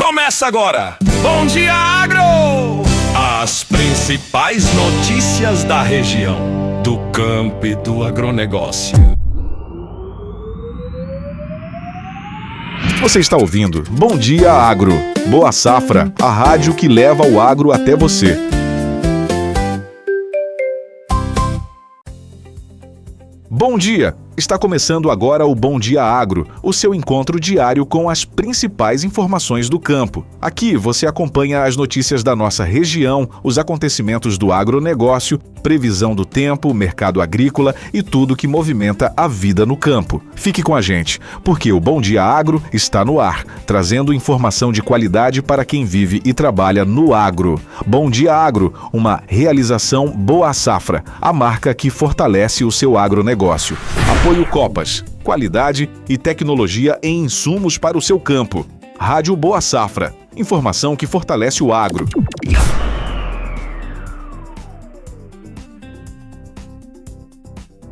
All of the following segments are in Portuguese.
Começa agora, Bom Dia Agro! As principais notícias da região, do campo e do agronegócio. Você está ouvindo Bom Dia Agro, Boa Safra, a rádio que leva o agro até você. Bom dia! Está começando agora o Bom Dia Agro, o seu encontro diário com as principais informações do campo. Aqui você acompanha as notícias da nossa região, os acontecimentos do agronegócio, previsão do tempo, mercado agrícola e tudo que movimenta a vida no campo. Fique com a gente, porque o Bom Dia Agro está no ar, trazendo informação de qualidade para quem vive e trabalha no agro. Bom Dia Agro, uma realização Boa Safra, a marca que fortalece o seu agronegócio. Apoio Copas, qualidade e tecnologia em insumos para o seu campo. Rádio Boa Safra, informação que fortalece o agro.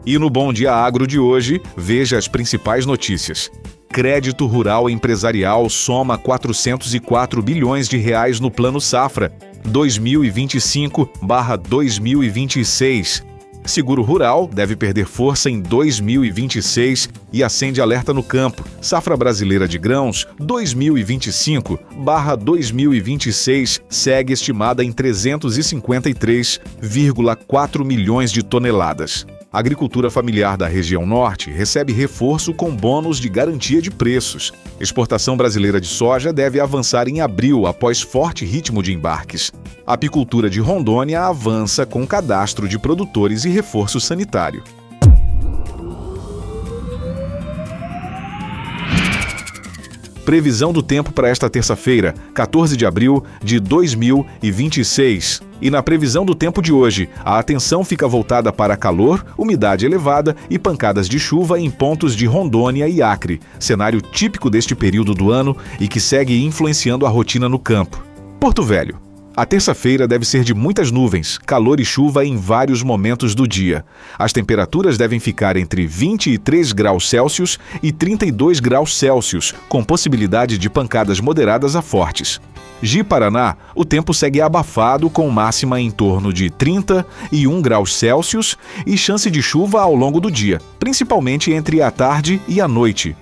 E no Bom Dia Agro de hoje, veja as principais notícias. Crédito Rural Empresarial soma 404 bilhões de reais no Plano Safra 2025/2026. Seguro Rural deve perder força em 2026 e acende alerta no campo. Safra Brasileira de Grãos 2025/2026 segue estimada em 353,4 milhões de toneladas. A agricultura familiar da região norte recebe reforço com bônus de garantia de preços. Exportação brasileira de soja deve avançar em abril após forte ritmo de embarques. A apicultura de Rondônia avança com cadastro de produtores e reforço sanitário. Previsão do tempo para esta terça-feira, 14 de abril de 2026. E na previsão do tempo de hoje, a atenção fica voltada para calor, umidade elevada e pancadas de chuva em pontos de Rondônia e Acre, cenário típico deste período do ano e que segue influenciando a rotina no campo. Porto Velho. A terça-feira deve ser de muitas nuvens, calor e chuva em vários momentos do dia. As temperaturas devem ficar entre 23 graus Celsius e 32 graus Celsius, com possibilidade de pancadas moderadas a fortes. Ji-Paraná, o tempo segue abafado com máxima em torno de 31 graus Celsius e chance de chuva ao longo do dia, principalmente entre a tarde e a noite.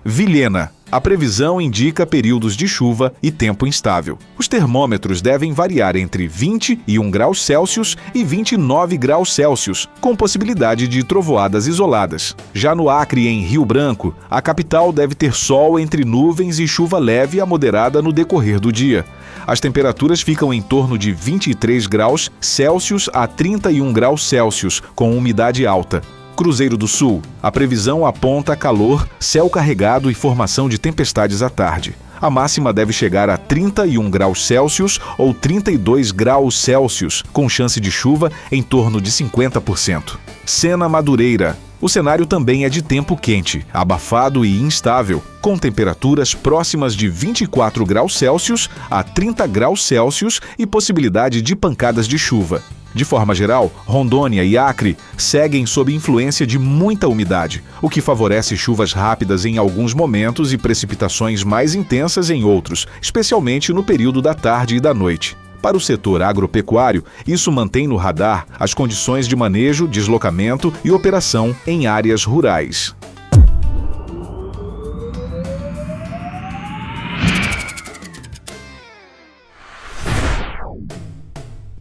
Vilhena. A previsão indica períodos de chuva e tempo instável. Os termômetros devem variar entre 21 graus Celsius e 29 graus Celsius, com possibilidade de trovoadas isoladas. Já no Acre e em Rio Branco, a capital deve ter sol entre nuvens e chuva leve a moderada no decorrer do dia. As temperaturas ficam em torno de 23 graus Celsius a 31 graus Celsius, com umidade alta. Cruzeiro do Sul. A previsão aponta calor, céu carregado e formação de tempestades à tarde. A máxima deve chegar a 31 graus Celsius ou 32 graus Celsius, com chance de chuva em torno de 50%. Sena Madureira. O cenário também é de tempo quente, abafado e instável, com temperaturas próximas de 24 graus Celsius a 30 graus Celsius e possibilidade de pancadas de chuva. De forma geral, Rondônia e Acre seguem sob influência de muita umidade, o que favorece chuvas rápidas em alguns momentos e precipitações mais intensas em outros, especialmente no período da tarde e da noite. Para o setor agropecuário, isso mantém no radar as condições de manejo, deslocamento e operação em áreas rurais.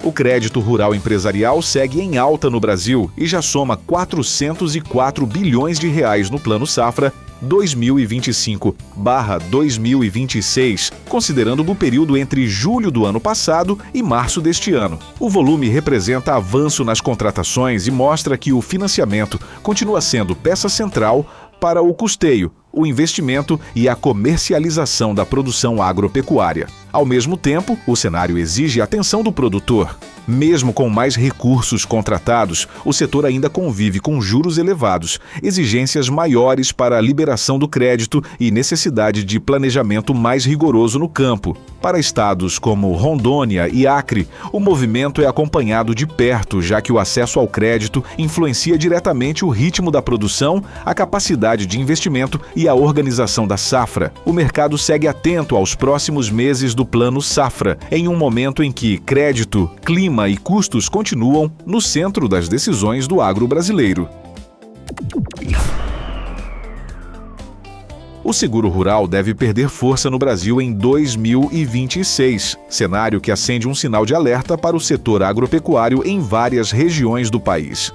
O crédito rural empresarial segue em alta no Brasil e já soma 404 bilhões de reais no Plano Safra 2025/2026, considerando o período entre julho do ano passado e março deste ano. O volume representa avanço nas contratações e mostra que o financiamento continua sendo peça central para o custeio, o investimento e a comercialização da produção agropecuária. Ao mesmo tempo, o cenário exige atenção do produtor. Mesmo com mais recursos contratados, o setor ainda convive com juros elevados, exigências maiores para a liberação do crédito e necessidade de planejamento mais rigoroso no campo. Para estados como Rondônia e Acre, o movimento é acompanhado de perto, já que o acesso ao crédito influencia diretamente o ritmo da produção, a capacidade de investimento e a organização da safra. O mercado segue atento aos próximos meses do Plano Safra, em um momento em que crédito, clima e custos continuam no centro das decisões do agro brasileiro. O seguro rural deve perder força no Brasil em 2026, cenário que acende um sinal de alerta para o setor agropecuário em várias regiões do país.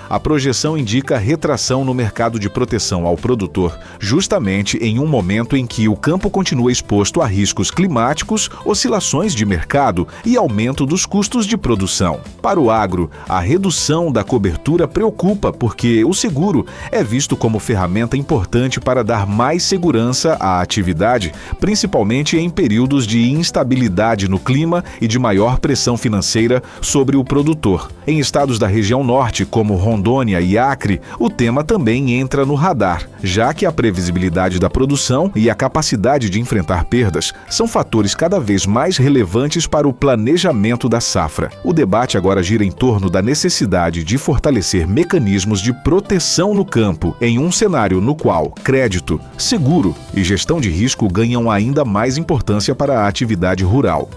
A projeção indica retração no mercado de proteção ao produtor, justamente em um momento em que o campo continua exposto a riscos climáticos, oscilações de mercado e aumento dos custos de produção. Para o agro, a redução da cobertura preocupa porque o seguro é visto como ferramenta importante para dar mais segurança à atividade, principalmente em períodos de instabilidade no clima e de maior pressão financeira sobre o produtor. Em estados da região norte, como Rondônia e Acre, o tema também entra no radar, já que a previsibilidade da produção e a capacidade de enfrentar perdas são fatores cada vez mais relevantes para o planejamento da safra. O debate agora gira em torno da necessidade de fortalecer mecanismos de proteção no campo, em um cenário no qual crédito, seguro e gestão de risco ganham ainda mais importância para a atividade rural.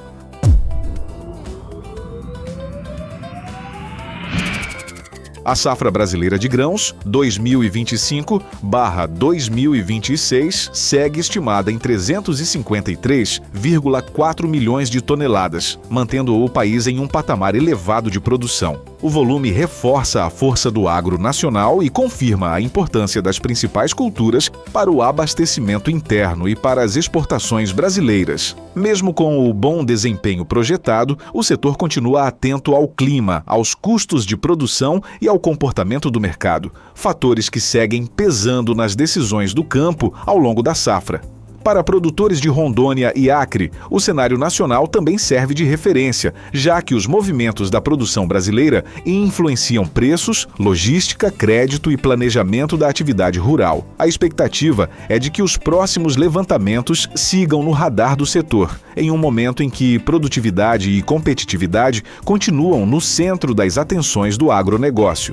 A safra brasileira de grãos 2025/2026 segue estimada em 353,4 milhões de toneladas, mantendo o país em um patamar elevado de produção. O volume reforça a força do agro nacional e confirma a importância das principais culturas para o abastecimento interno e para as exportações brasileiras. Mesmo com o bom desempenho projetado, o setor continua atento ao clima, aos custos de produção e ao comportamento do mercado, fatores que seguem pesando nas decisões do campo ao longo da safra. Para produtores de Rondônia e Acre, o cenário nacional também serve de referência, já que os movimentos da produção brasileira influenciam preços, logística, crédito e planejamento da atividade rural. A expectativa é de que os próximos levantamentos sigam no radar do setor, em um momento em que produtividade e competitividade continuam no centro das atenções do agronegócio.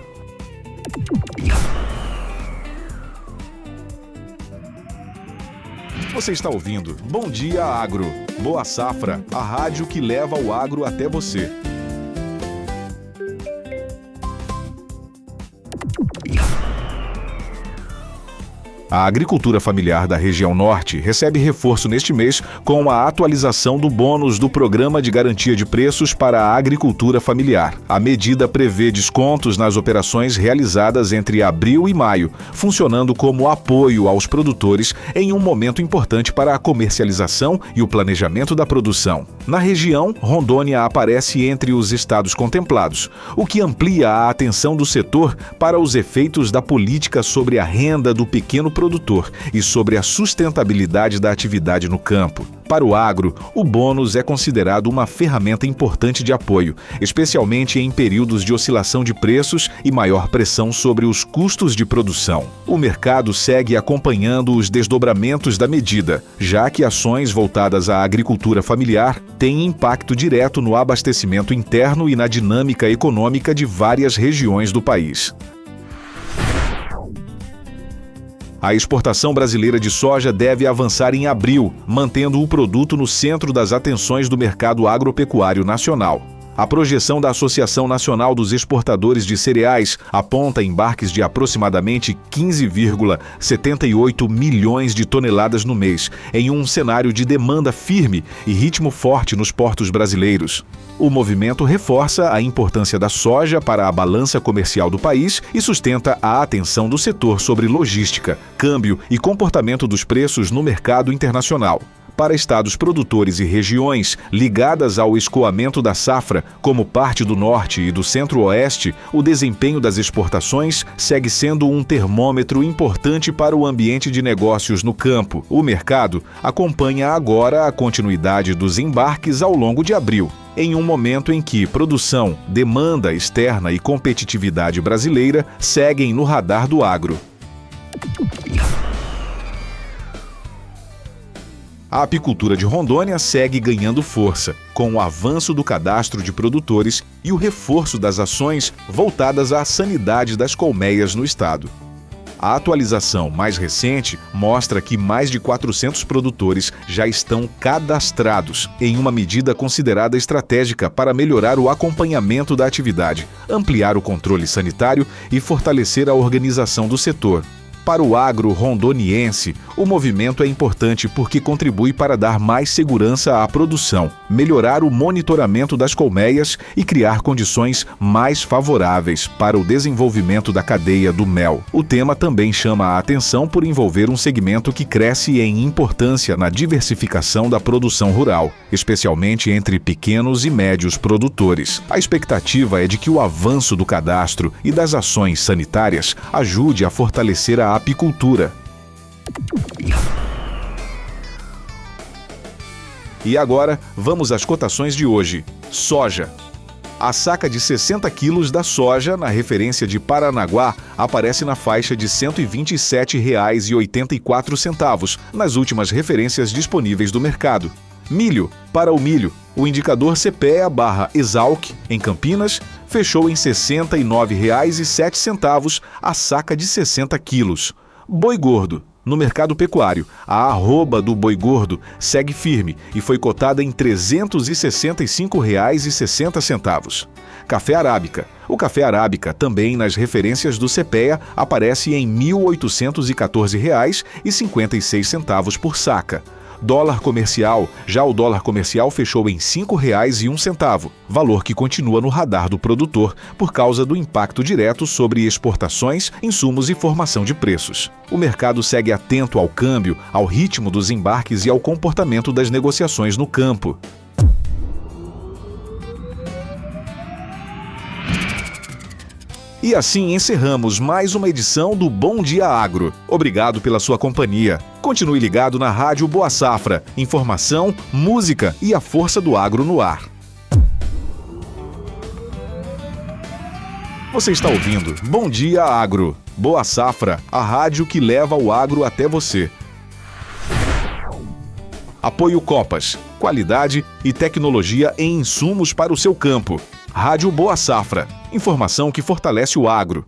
Você está ouvindo Bom Dia Agro. Boa Safra, a rádio que leva o agro até você. A agricultura familiar da região norte recebe reforço neste mês com a atualização do bônus do Programa de Garantia de Preços para a Agricultura Familiar. A medida prevê descontos nas operações realizadas entre abril e maio, funcionando como apoio aos produtores em um momento importante para a comercialização e o planejamento da produção. Na região, Rondônia aparece entre os estados contemplados, o que amplia a atenção do setor para os efeitos da política sobre a renda do pequeno produtor e sobre a sustentabilidade da atividade no campo. Para o agro, o bônus é considerado uma ferramenta importante de apoio, especialmente em períodos de oscilação de preços e maior pressão sobre os custos de produção. O mercado segue acompanhando os desdobramentos da medida, já que ações voltadas à agricultura familiar têm impacto direto no abastecimento interno e na dinâmica econômica de várias regiões do país. A exportação brasileira de soja deve avançar em abril, mantendo o produto no centro das atenções do mercado agropecuário nacional. A projeção da Associação Nacional dos Exportadores de Cereais aponta embarques de aproximadamente 15,78 milhões de toneladas no mês, em um cenário de demanda firme e ritmo forte nos portos brasileiros. O movimento reforça a importância da soja para a balança comercial do país e sustenta a atenção do setor sobre logística, câmbio e comportamento dos preços no mercado internacional. Para estados produtores e regiões ligadas ao escoamento da safra, como parte do norte e do centro-oeste, o desempenho das exportações segue sendo um termômetro importante para o ambiente de negócios no campo. O mercado acompanha agora a continuidade dos embarques ao longo de abril. em um momento em que produção, demanda externa e competitividade brasileira seguem no radar do agro. A apicultura de Rondônia segue ganhando força, com o avanço do cadastro de produtores e o reforço das ações voltadas à sanidade das colmeias no estado. A atualização mais recente mostra que mais de 400 produtores já estão cadastrados, em uma medida considerada estratégica para melhorar o acompanhamento da atividade, ampliar o controle sanitário e fortalecer a organização do setor. Para o agro rondoniense, o movimento é importante porque contribui para dar mais segurança à produção, melhorar o monitoramento das colmeias e criar condições mais favoráveis para o desenvolvimento da cadeia do mel. O tema também chama a atenção por envolver um segmento que cresce em importância na diversificação da produção rural, especialmente entre pequenos e médios produtores. A expectativa é de que o avanço do cadastro e das ações sanitárias ajude a fortalecer a apicultura. E agora, vamos às cotações de hoje. Soja. A saca de 60 quilos da soja, na referência de Paranaguá, aparece na faixa de R$ 127,84 nas últimas referências disponíveis do mercado. Milho. Para o milho, o indicador CPEA/Exalc, em Campinas, fechou em R$ 69,07 a saca de 60 quilos. Boi gordo. No mercado pecuário, a arroba do boi gordo segue firme e foi cotada em R$ 365,60. Café arábica. O café arábica, também nas referências do CPEA, aparece em R$ 1.814,56 por saca. Dólar comercial. Já o dólar comercial fechou em R$ 5,01, valor que continua no radar do produtor por causa do impacto direto sobre exportações, insumos e formação de preços. O mercado segue atento ao câmbio, ao ritmo dos embarques e ao comportamento das negociações no campo. E assim encerramos mais uma edição do Bom Dia Agro. Obrigado pela sua companhia. Continue ligado na Rádio Boa Safra. Informação, música e a força do agro no ar. Você está ouvindo Bom Dia Agro. Boa Safra, a rádio que leva o agro até você. Apoio Copas. Qualidade e tecnologia em insumos para o seu campo. Rádio Boa Safra. Informação que fortalece o agro.